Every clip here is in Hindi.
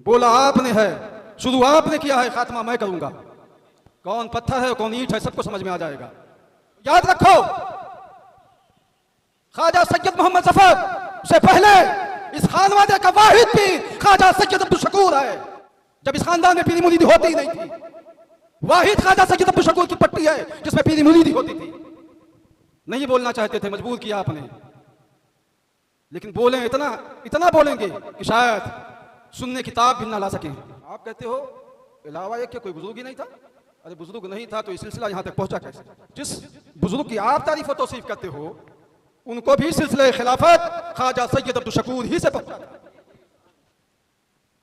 बोला आपने है, शुरू आपने किया है, खात्मा मैं करूंगा। कौन पत्थर है कौन ईंट है सबको समझ में आ जाएगा। याद रखो, ख्वाजा सैयद मोहम्मद जफर से पहले इस खानवादे का वाहिद पीर ख्वाजा सैयद अब्दुल शकूर है। जब इस खानदान में पीरी मुरीदी होती ही नहीं थी, वाहिद ख्वाजा सैयद अब्दुल शकूर की पट्टी है जिसमें पीरी मुरीदी होती थी। नहीं बोलना चाहते थे, मजबूर किया आपने, लेकिन बोले इतना इतना बोलेंगे कि शायद सुनने किताब भी ना ला सके। आप कहते हो अलावा एक के कोई बुजुर्ग ही नहीं था। अरे बुजुर्ग नहीं था तो ये सिलसिला यहां तक पहुंचा कैसे? जिस बुजुर्ग की आप तारीफ और तौसीफ करते हो उनको भी सिलसिले खिलाफत ख्वाजा सैयद अब्दुल शकूर ही से पहुंचा।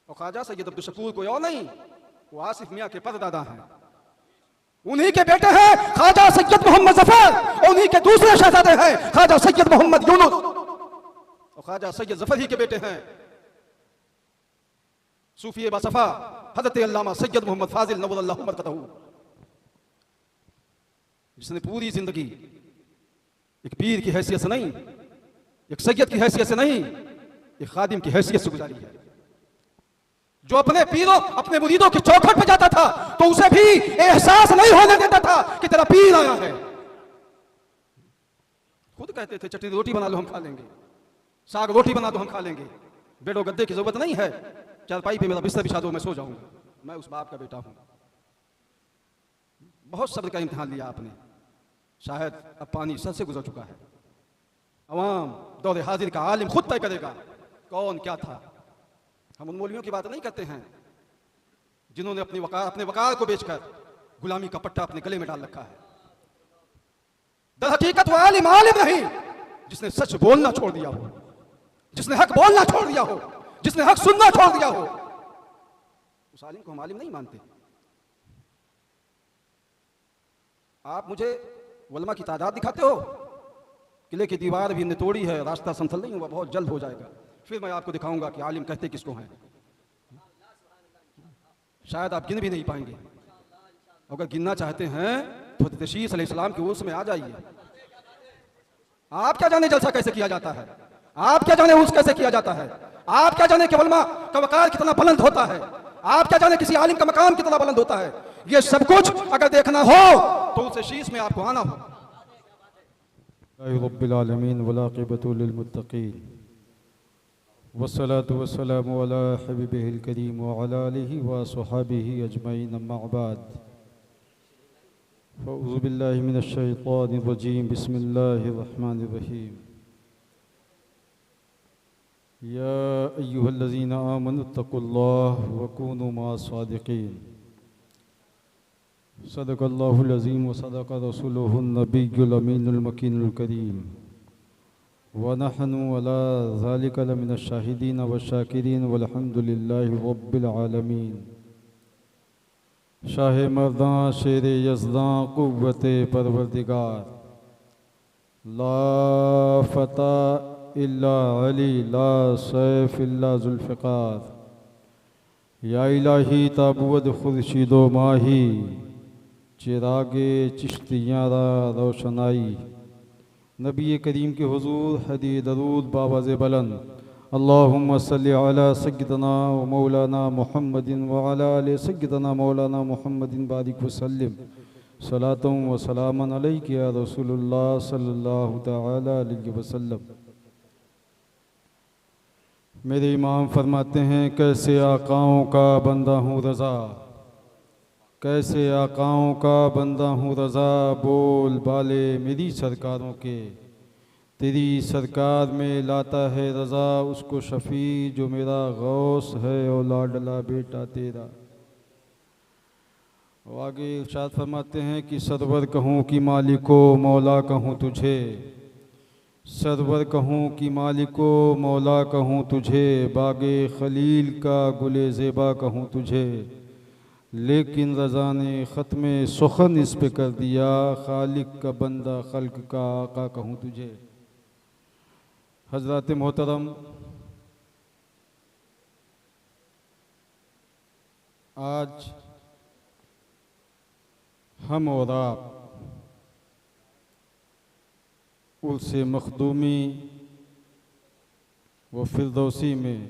और ख्वाजा सैयद अब्दुल शकूर कोई और नहीं, वो आसिफ मियां के परदादा हैं। उन्हीं के बेटे हैं ख्वाजा सैयद मोहम्मद जफर, और उन्हीं के दूसरे शहजादे हैं ख्वाजा सैयद मोहम्मद यूनुस। और ख्वाजा सैयद जफर ही के बेटे हैं सूफी बासफा हजरत अल्लामा सैयद मोहम्मद फाजिल नव्वरल्लाहु मरकतहू, जिसने पूरी जिंदगी एक पीर की हैसियत से नहीं, एक सैयद की हैसियत से नहीं, एक खादिम की हैसियत से गुजारी है। जो अपने पीरों अपने मुरीदों की चौखट पे जाता था तो उसे भी एहसास नहीं होने देता था कि तेरा पीर आया है। खुद कहते थे चटनी रोटी बना लो हम खा लेंगे, साग रोटी बना दो हम खा लेंगे, बेडो गद्दे की जरूरत नहीं है, चारपाई पे मेरा बिस्तर बिछा दो मैं सो जाऊंगा। मैं उस बाप का बेटा हूं। बहुत सब्र का इम्तिहान लिया आपने, शायद अब पानी सर से गुजर चुका है। अवाम दौरे हाजिर का आलिम खुद तय करेगा कौन क्या था। हम उन मौलवियों की बात नहीं करते हैं जिन्होंने अपने वकार को बेचकर गुलामी का पट्टा अपने गले में डाल रखा है। दर हकीकत वो आलिम आलिम नहीं जिसने सच बोलना छोड़ दिया हो, जिसने हक बोलना छोड़ दिया हो, जिसने हक सुनना छोड़ दिया हो, उस आलिम को हम आलिम नहीं मानते। आप मुझे उलमा की तादाद दिखाते हो, किले की दीवार भी इनने तोड़ी है, रास्ता समतल नहीं हुआ, बहुत जल्द हो जाएगा, फिर मैं आपको दिखाऊंगा कि आलिम कहते किसको हैं। शायद आप गिन भी नहीं पाएंगे। अगर गिनना चाहते हैं तो तशीस अलैहिस्सलाम के उर्स में आ जाइए। आप क्या जाने जलसा कैसे किया जाता है, आप क्या जाने उर्स कैसे किया जाता है, आप क्या जाने कि उलमा का वकार कितना बुलंद होता है, आप क्या जाने किसी आलिम का मकाम कितना बुलंद होता है। ये सब कुछ अगर देखना हो तो उस शीश में आपको आना हो। रब्बिल आलमीन वल आक़िबतु लिल मुत्तक़ीन वस्सलातु वस्सलामु अला हबीबिहिल करीम व अला आलिहि व अस्हाबिहि अजमईन अम्मा बाद। अऊज़ु बिल्लाहि मिनश शैतानिर रजीम बिस्मिल्लाहिर रहमानिर रहीम। या अय्युहल्लज़ीना आमनुत्तक़ुल्लाह व कूनू मअस सादिक़ीन। सदक़ल्लाहुल अज़ीम व सदक़ रसूलुहुन नबियुल अमीनुल मकीनुल करीम व नहनु अला ज़ालिका लमिनश शाहिदीन व शाकिरीन वल्हम्दुलिल्लाहि रब्बिल आलमीन। शाह मर्दां शेर यज़दां क़ुव्वते परवरदिगार, ला फ़ता इल्ला अली ला सैफ इल्ला ज़ुल्फ़िकार। या इलाही ताबुद खुर्शीदो माही चिरागे चिश्तियारा रोशनाई। नबी करीम के हुजूर हदी दरूद बावाज़ बुलंद अल्लाहुम्मा सल्लि अला सय्यिदना व मौलाना मुहम्मदिन व अला आलि सय्यिदना मौलाना मुहम्मदिन बारिक वसल्लिम सलातुम व सलामन अलैका या रसूलुल्लाह सल्लल्लाहु तआला अलैहि वसल्लम। मेरे इमाम फरमाते हैं, कैसे आकाओं का बंदा हूँ रज़ा, कैसे आकाओं का बंदा हूँ रज़ा, बोल बाले मेरी सरकारों के, तेरी सरकार में लाता है रज़ा उसको शफ़ी जो मेरा गौस है और लाडला बेटा तेरा। और आगे इरशाद फरमाते हैं कि सरवर कहूँ कि मालिको मौला कहूँ तुझे, सरवर कहूँ कि मालिको मौला कहूँ तुझे, बागे खलील का गुले ज़ेबा कहूँ तुझे, लेकिन रज़ा ने ख़त्म सुखन इस पे कर दिया, खालिक का बंदा खल्क का आका कहूँ तुझे। हज़रात मोहतरम, आज हम और आप उर्से मखदूमी व फिरदौसी में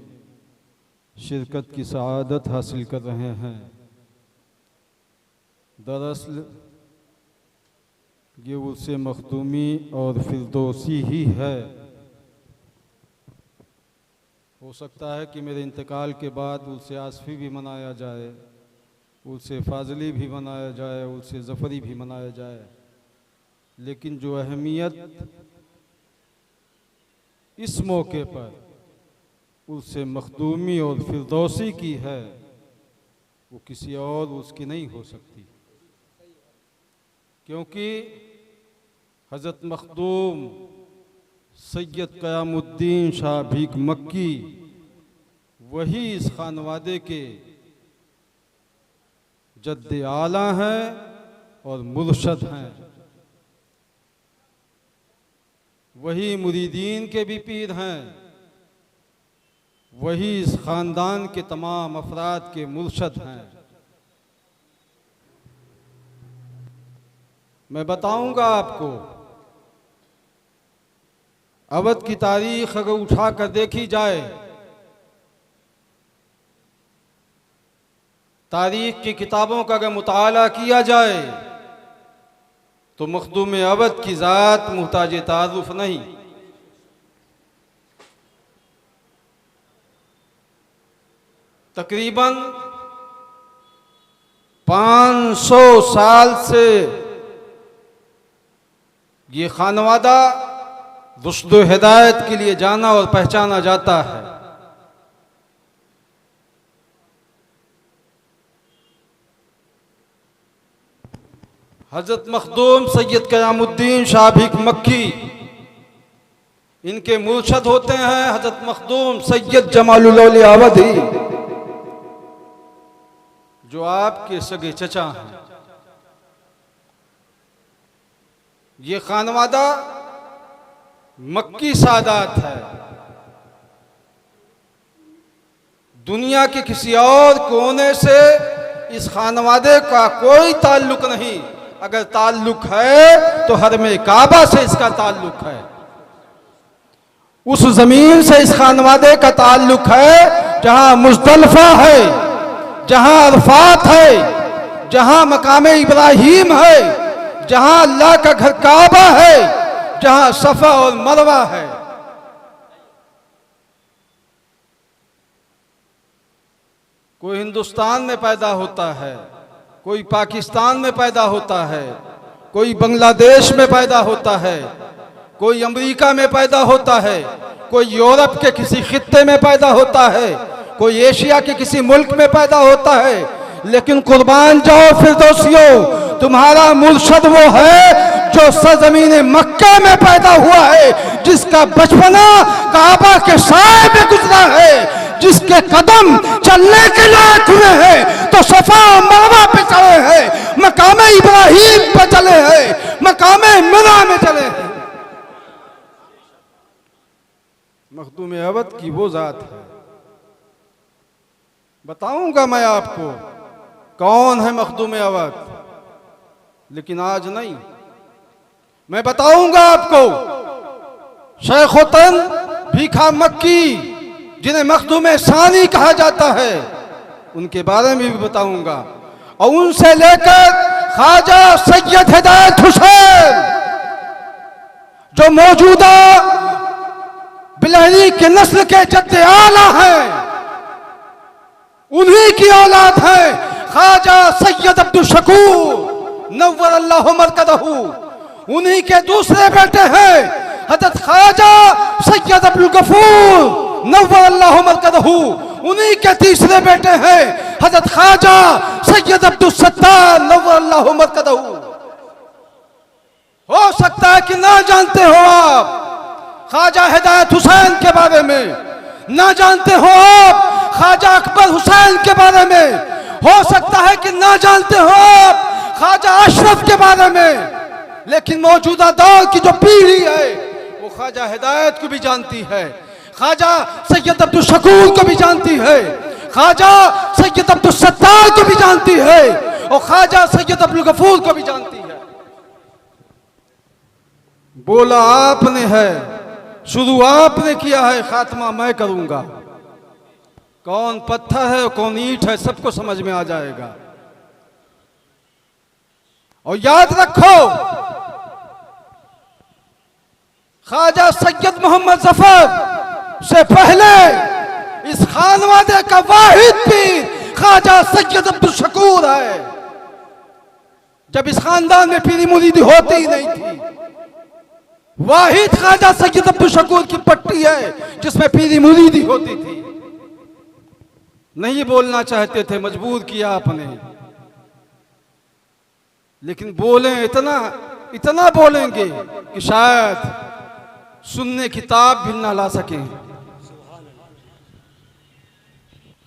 शिरकत की सआदत हासिल कर रहे हैं। दरअसल ये उर्से मखदूमी और फिरदौसी ही है। हो सकता है कि मेरे इंतकाल के बाद उर्से आसफ़ी भी मनाया जाए, उर्से फ़ाज़ली भी मनाया जाए, उर्से ज़फ़री भी मनाया जाए, लेकिन जो अहमियत इस मौके पर उर्से मखदूमी और फिरदौसी की है वो किसी और उसकी नहीं हो सकती, क्योंकि हज़रत मखदूम सैयद क़यामुद्दीन शाह भीख मक्की वही इस खानवादे के जद्दे आला हैं और मुर्शद हैं। वही मुरीदीन के भी पीर हैं, वही इस ख़ानदान के तमाम अफराद के मुर्शद हैं। मैं बताऊंगा आपको, अवध की तारीख अगर उठा कर देखी जाए, तारीख की किताबों का अगर मुताला किया जाए, तो मखदूम अवध की ज़ात मुहताज तारुफ नहीं। तकरीबन 500 साल से ये खानवादा रुश्द व हिदायत के लिए जाना और पहचाना जाता है। हज़रत मखदूम सैयद क़यामुद्दीन शाह भीख मक्की, इनके मुर्शद होते हैं हज़रत मखदूम सैयद जमालुल औलिया अवधी, जो आपके सगे चचा हैं। ये खानवादा मक्की सादात है, दुनिया के किसी और कोने से इस खानवादे का कोई ताल्लुक नहीं। अगर ताल्लुक है तो हरमे काबा से इसका ताल्लुक है, उस जमीन से इस खानवादे का ताल्लुक है जहां मुज़दलिफा है, जहां अरफात है, जहां मकाम इब्राहीम है, जहां अल्लाह का घर काबा है, जहां सफा और मरवा है। कोई हिंदुस्तान में पैदा होता है, कोई पाकिस्तान में पैदा होता है, कोई बांग्लादेश में पैदा होता है, कोई अमेरिका में पैदा होता है, कोई यूरोप के किसी खित्ते में पैदा होता है, कोई एशिया के किसी मुल्क में पैदा होता है, लेकिन कुर्बान जाओ फिरदौसियों, तुम्हारा मुर्शद वो है जो सरजमीन मक्का में पैदा हुआ है, जिसका बचपना काबा के साए में गुजरा है, जिसके कदम चलने के लायक हुए हैं तो सफा मरवा पे चले हैं, मकामे इब्राहीम पे चले हैं, मकामे मिना में चले हैं। मखदूम अवध की वो जात है। बताऊंगा मैं आपको कौन है मखदूम अवध, लेकिन आज नहीं। मैं बताऊंगा आपको शेखोतन भीखा मक्की, जिन्हें मखदूम सानी कहा जाता है, उनके बारे में भी बताऊंगा, और उनसे लेकर ख्वाजा सैयद हिदायत हुसैन, जो मौजूदा बिलहरी के नस्ल के जद्दे आला हैं, उन्हीं की औलाद है ख्वाजा सैयद अब्दुल शकूर नव्वर अल्लाह मरकदहू। उन्हीं के दूसरे बेटे हैं हज़रत ख्वाजा सैयद अब्दुल गफूर नव्वर अल्लाह मरकदहू। उन्हीं के तीसरे बेटे हैं हज़रत ख्वाजा सैयद अब्दुल सत्तार नव्वर अल्लाह मरकदहू। हो सकता है कि ना जानते हो आप ख्वाजा हिदायत हुसैन के बारे में, ना जानते हो आप ख्वाजा अकबर हुसैन के बारे में, हो सकता है कि ना जानते हो आप ख्वाजा अशरफ के बारे में, लेकिन मौजूदा दौर की जो पीढ़ी है वो ख्वाजा हिदायत को भी जानती है, ख्वाजा सैयद अब्दुल शकूर को भी जानती है, ख्वाजा सैयद अब्दुल सत्तार को भी जानती है, और ख्वाजा सैयद अब्दुल गफूर को भी जानती है। बोला आपने है, शुरू आपने किया है, खात्मा मैं करूंगा। कौन पत्थर है कौन ईंट है सबको समझ में आ जाएगा। और याद रखो, ख्वाजा सैयद मोहम्मद जफर से पहले इस खानवादे का वाहिद पीर ख्वाजा सैयद अब्दुल शकूर है। जब इस खानदान में पीरी मुरीदी होती ही नहीं थी, वाहिद ख्वाजा सैयद अब्दुल शकूर की पट्टी है जिसमें पीरी मुरीदी होती थी। नहीं बोलना चाहते थे, मजबूर किया आपने, लेकिन बोले इतना बोलेंगे कि शायद सुनने किताब भी ना ला सकें।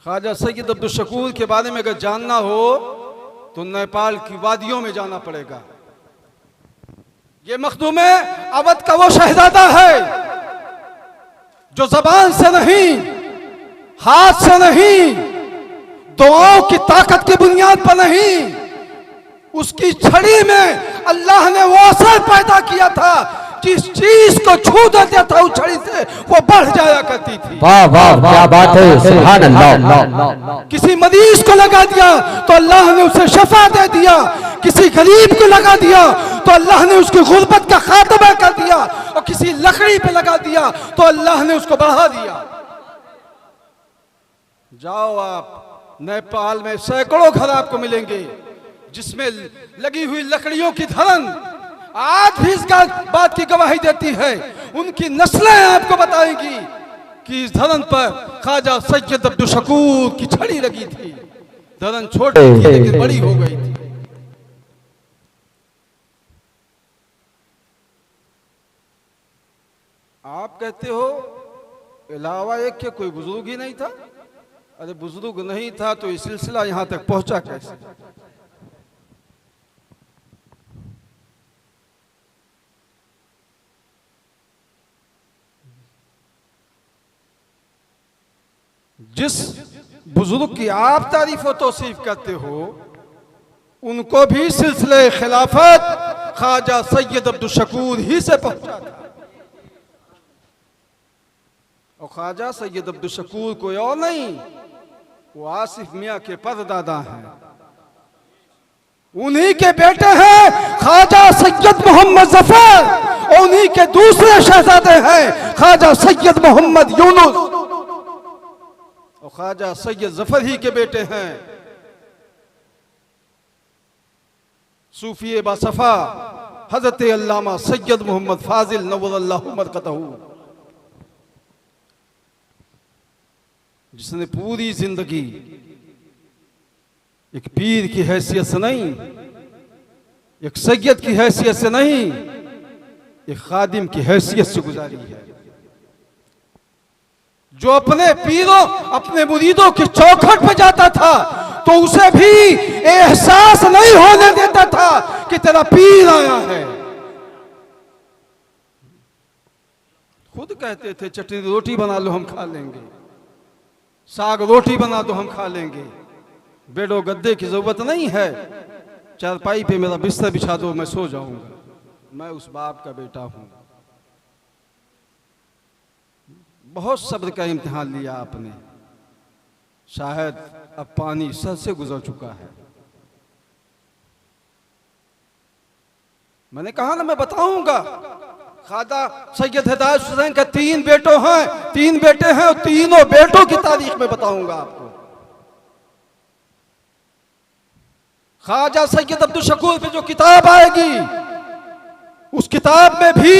ख्वाजा सैयद अब्दुल शकूर के बारे में अगर जानना हो तो नेपाल की वादियों में जाना पड़ेगा। ये मखदूम अवध का वो शहजादा है जो जबान से नहीं, हाथ से नहीं, दुआओं की ताकत की बुनियाद पर नहीं, उसकी छड़ी में अल्लाह ने वो असर पैदा किया था, जिस चीज को छू देता था उस छड़ी से वो बढ़ जाया करती थी। वाह वाह क्या बात है, सुभान अल्लाह। किसी मरीज को लगा दिया तो अल्लाह ने उसे शफा दे दिया, किसी गरीब को लगा दिया तो अल्लाह ने उसकी गुर्बत का खात्मा कर दिया, और किसी लकड़ी पे लगा दिया तो अल्लाह ने उसको बढ़ा दिया। जाओ आप नेपाल में सैकड़ों घर आपको मिलेंगे जिसमें लगी हुई लकड़ियों की धरन आज भी इस बात की गवाही देती है। उनकी नस्लें आपको बताएंगी कि इस धरन पर ख्वाजा सैयद अब्दुल शकूर की छड़ी लगी थी। धरन छोटी थी लेकिन बड़ी हो गई थी। आप कहते हो अलावा एक के कोई बुजुर्ग ही नहीं था। अरे बुजुर्ग नहीं था तो ये सिलसिला यहां तक पहुंचा कैसे? जिस बुजुर्ग की आप तारीफ व तौसीफ करते हो उनको भी सिलसिले खिलाफत ख्वाजा सैयद अब्दुल शकूर ही से पहुंचा था। और ख्वाजा सैयद अब्दुल शकूर कोई और नहीं, वो आसिफ मियाँ के परदादा हैं। उन्हीं के बेटे हैं ख्वाजा सैयद मोहम्मद जफर, और उन्हीं के दूसरे शहजादे हैं ख्वाजा सैयद मोहम्मद यूनुस, और ख्वाजा सैयद जफर ही के बेटे हैं सूफी बासफा हजरत अल्लामा सैयद मोहम्मद फाजिल नव्वरल्लाहु मरकतहू, जिसने पूरी जिंदगी एक पीर की हैसियत से नहीं, एक सैयद की हैसियत से नहीं, एक खादिम की हैसियत से गुजारी है। जो अपने पीरों अपने मुरीदों की चौखट पे जाता था तो उसे भी एहसास नहीं होने देता था कि तेरा पीर आया है। खुद कहते थे चटनी रोटी बना लो हम खा लेंगे, साग रोटी बना दो हम खा लेंगे, बेडो गद्दे की जरूरत नहीं है, चारपाई पे मेरा बिस्तर बिछा दो मैं सो जाऊंगा। मैं उस बाप का बेटा हूं। बहुत सब्र का इम्तिहान लिया आपने, शायद अब पानी सर से गुजर चुका है। मैंने कहा ना मैं बताऊंगा। ख्वाजा सैयद हिदायत हुसैन के 3 बेटे हैं, और तीनों बेटों की तारीख में बताऊंगा आपको। ख्वाजा सैयद अब्दुल शकूर पे जो किताब आएगी उस किताब में भी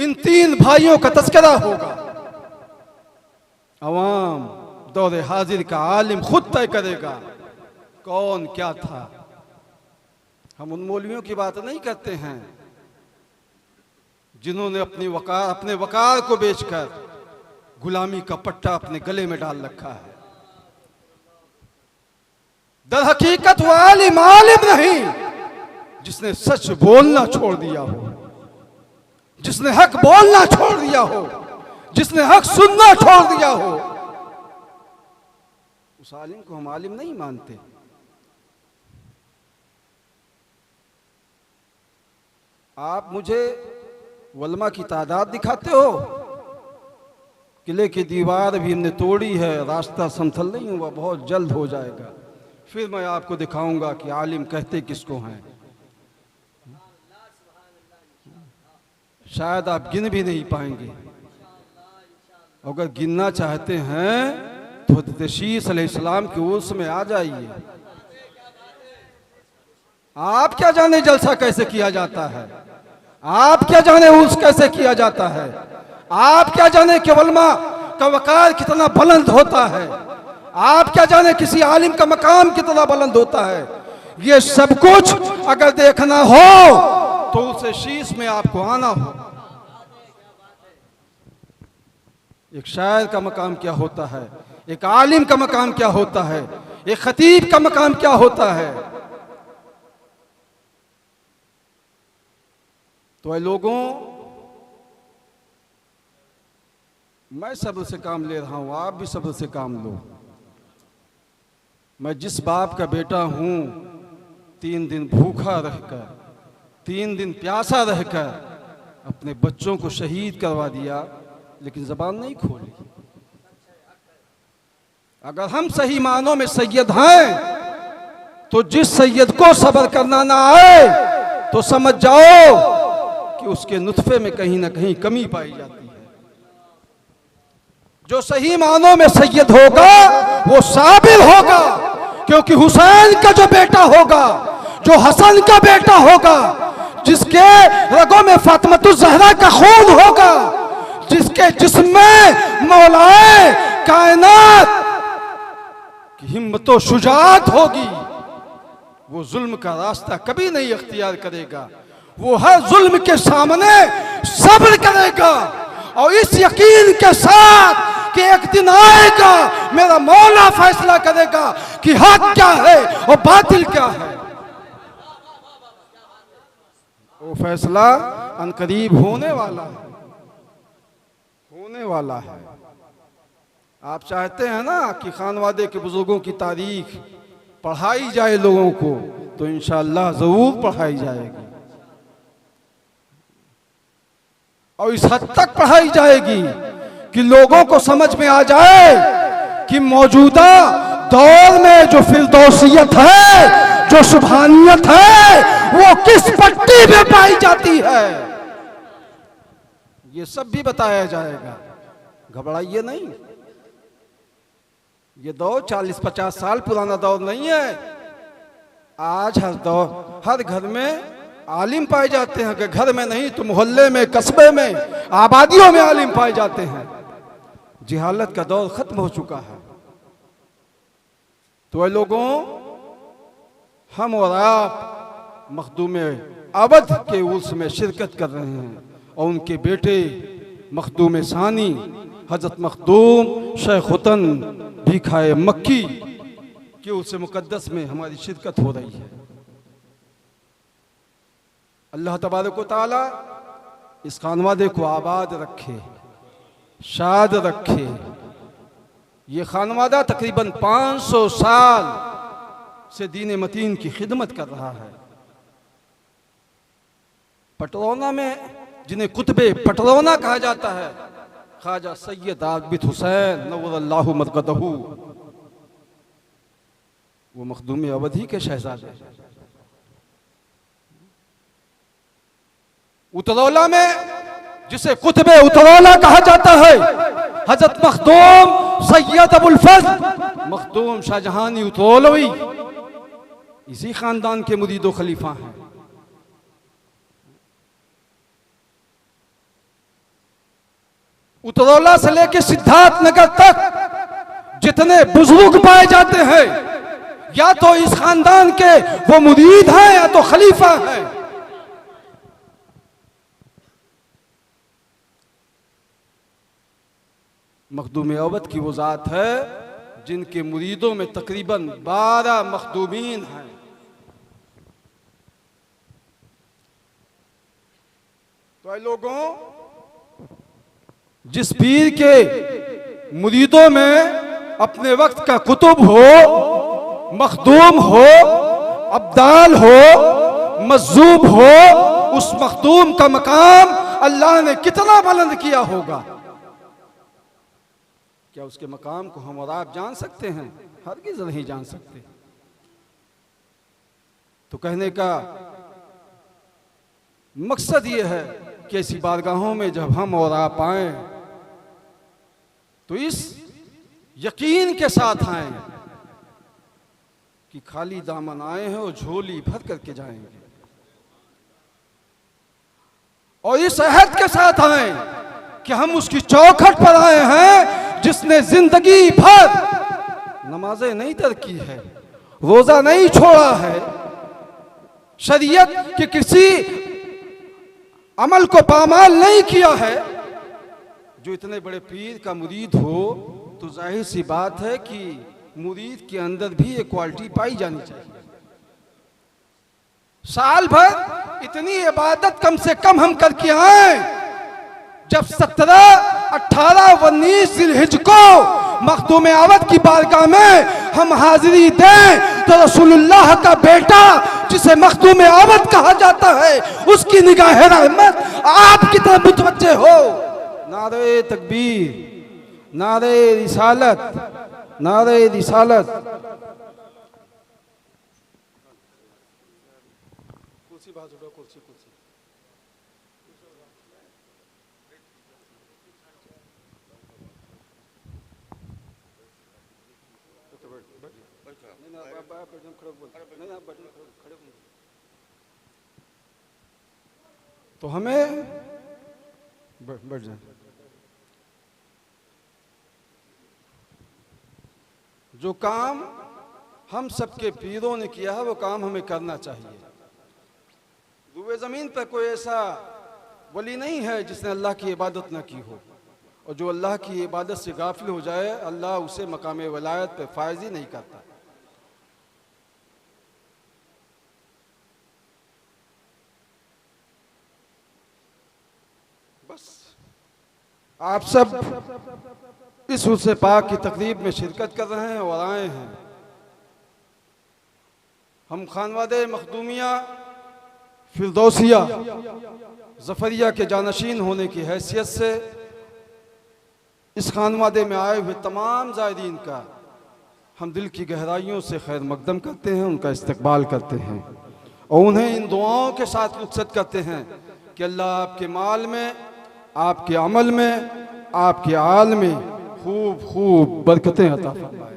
इन 3 भाइयों का तस्करा होगा। अवाम दौरे हाजिर का आलिम खुद तय करेगा कौन क्या था। हम उन मौलवियों की बात नहीं करते हैं जिन्होंने अपने वकार को बेचकर गुलामी का पट्टा अपने गले में डाल रखा है। दर हकीकत वो आलिम नहीं जिसने सच बोलना छोड़ दिया हो, जिसने हक बोलना छोड़ दिया हो, जिसने हक सुनना छोड़ दिया हो, उस आलिम को हम आलिम नहीं मानते। आप मुझे वलमा की तादाद दिखाते हो किले की दीवार भी हमने तोड़ी है, रास्ता समतल नहीं हुआ, बहुत जल्द हो जाएगा। फिर मैं आपको दिखाऊंगा कि आलिम कहते किसको हैं। शायद आप गिन भी नहीं पाएंगे। अगर गिनना चाहते हैं तो हज़रत शीश अलैहिस्सलाम के उर्स में आ जाइए। आप क्या जाने जलसा कैसे किया जाता है, आप क्या जाने उर्स कैसे किया जाता है, आप क्या जाने कि उलमा का वकार कितना बुलंद होता है, आप क्या जाने किसी आलिम का मकाम कितना बुलंद होता है। ये सब कुछ अगर देखना हो तो उसे शीश में आपको आना हो। एक शायर का मकाम क्या होता है, एक आलिम का मकाम क्या होता है, एक खतीब का मकाम क्या होता है। तो ऐ लोगों, मैं सब्र से काम ले रहा हूं, आप भी सब्र से काम लो। मैं जिस बाप का बेटा हूं, 3 दिन भूखा रहकर, 3 दिन प्यासा रहकर अपने बच्चों को शहीद करवा दिया, लेकिन जबान नहीं खोली। अगर हम सही मानों में सैयद हैं तो जिस सैयद को सब्र करना ना आए तो समझ जाओ कि उसके नुत्फे में कहीं ना कहीं कमी पाई जाती है। जो सही मानों में सैयद होगा वो साबिर होगा, क्योंकि हुसैन का जो बेटा होगा, जो हसन का बेटा होगा, जिसके रगों में फातिमा ज़हरा का खून होगा, जिसके जिस्म में मौलाए कायनात की हिम्मत व शुजाअत होगी, वो जुल्म का रास्ता कभी नहीं अख्तियार करेगा। वो हर जुल्म के सामने सब्र करेगा और इस यकीन के साथ कि एक दिन आएगा मेरा मौला फैसला करेगा कि हक क्या है और बातिल क्या है। वो फैसला अनकरीब होने वाला है, होने वाला है। आप चाहते हैं ना कि खानवादे के बुजुर्गों की तारीख पढ़ाई जाए लोगों को, तो इंशाअल्लाह जरूर पढ़ाई जाएगी और इस हद तक पढ़ाई जाएगी कि लोगों को समझ में आ जाए कि मौजूदा दौर में जो फिरदौसियत है, जो सुभानियत है, वो किस पट्टी में पाई जाती है। ये सब भी बताया जाएगा, घबराइए नहीं। ये दौर 40-50 साल पुराना दौर नहीं है। आज हर घर में आलिम पाए जाते हैं, अगर घर में नहीं तो मोहल्ले में, कस्बे में, आबादियों में आलिम पाए जाते हैं। जिहालत का दौर खत्म हो चुका है। तो ऐ लोगों, हम और आप मखदूम अवध के उर्स में शिरकत कर रहे हैं और उनके बेटे मखदूम सानी हजरत मखदूम शेखुतन भीखाए मक्की के उर्स मुकद्दस में हमारी शिरकत हो रही है। अल्लाह तबारक व तआला इस खानवादे को आबाद रखे, शाद रखे। ये खानवादा तकरीबन 500 साल से दीन मतीन की खिदमत कर रहा है। पटरौना में जिन्हें कुतबे पटरौना कहा जाता है, ख्वाजा सैयद आबिद हुसैन नव्वरल्लाहु मरकदहू, वो मखदूम अवधी के शहजादे। उतरौला में जिसे कुतबे उतरौला कहा जाता है, हजरत मखदूम सैयद अबुल फज़ल मखदूम शाहजहानी उतरौलवी इसी खानदान के मुरीदो खलीफा हैं। उतरौला से लेकर सिद्धार्थ नगर तक जितने बुजुर्ग पाए जाते हैं, या तो इस खानदान के वो मुरीद हैं या तो खलीफा हैं। मखदूम अवध की वो जात है जिनके मुरीदों में तकरीबन 12 मखदूमीन हैं। तो ऐ लोगों, जिस पीर के मुरीदों में अपने वक्त का कुतुब हो, मखदूम हो, अब्दाल हो, मज़्ज़ूब हो, उस मखदूम का मकाम अल्लाह ने कितना बुलंद किया होगा। क्या उसके मकाम को हम और आप जान सकते हैं? हरगिज़ नहीं जान सकते। तो कहने का मकसद ये है कि ऐसी बारगाहों में जब हम और आप आए तो इस यकीन के साथ आए कि खाली दामन आए हैं और झोली भर करके जाएंगे, और इस अहद के साथ आए कि हम उसकी चौखट पर आए हैं जिसने जिंदगी भर नमाजें नहीं तरक की है, रोजा नहीं छोड़ा है, शरीयत के किसी अमल को पामाल नहीं किया है। जो इतने बड़े पीर का मुरीद हो तो जाहिर सी बात है कि मुरीद के अंदर भी ये क्वालिटी पाई जानी चाहिए। साल भर इतनी इबादत कम से कम हम करके आए, जब 17, 18 व 19 जिलहिज को मखदूम आवत की बारगाह में हम हाजिरी दें तो रसूलुल्लाह का बेटा जिसे मखदूम आवत कहा जाता है उसकी निगाह रहमत आप की तरफ मुतवज्जे हो। नारे तकबीर, नारे रिसालत, नारे रिसालत। कुर्सी बात उठो, कुर्सी कुर्सी। तो हमें बैठ जाए। जो काम हम सबके पीरों ने किया है वो काम हमें करना चाहिए। दुए ज़मीन पर कोई ऐसा वली नहीं है जिसने अल्लाह की इबादत न की हो, और जो अल्लाह की इबादत से गाफिल हो जाए अल्लाह उसे मकाम वलायत पे फायज ही नहीं करता। बस आप सब इस हुस्न पाक की तकरीब में शिरकत कर रहे हैं और आए हैं। हम खानवादे मखदूमिया फिरदौसिया ज़फ़रिया के जानशीन होने की हैसियत से इस खानवादे में आए हुए तमाम ज़ायरीन का हम दिल की गहराइयों से खैर मकदम करते हैं, उनका इस्तकबाल करते हैं और उन्हें इन दुआओं के साथ रुखसत करते हैं कि अल्लाह आपके माल में, आपके अमल में, आपके आल में खूब खूब बरकतें अता फरमाए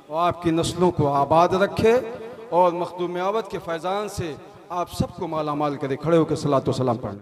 और आपकी नस्लों को आबाद रखे और मखदूम आवत के फैज़ान से आप सबको माला माल करे। खड़े होकर सलातो सलाम पढ़ें।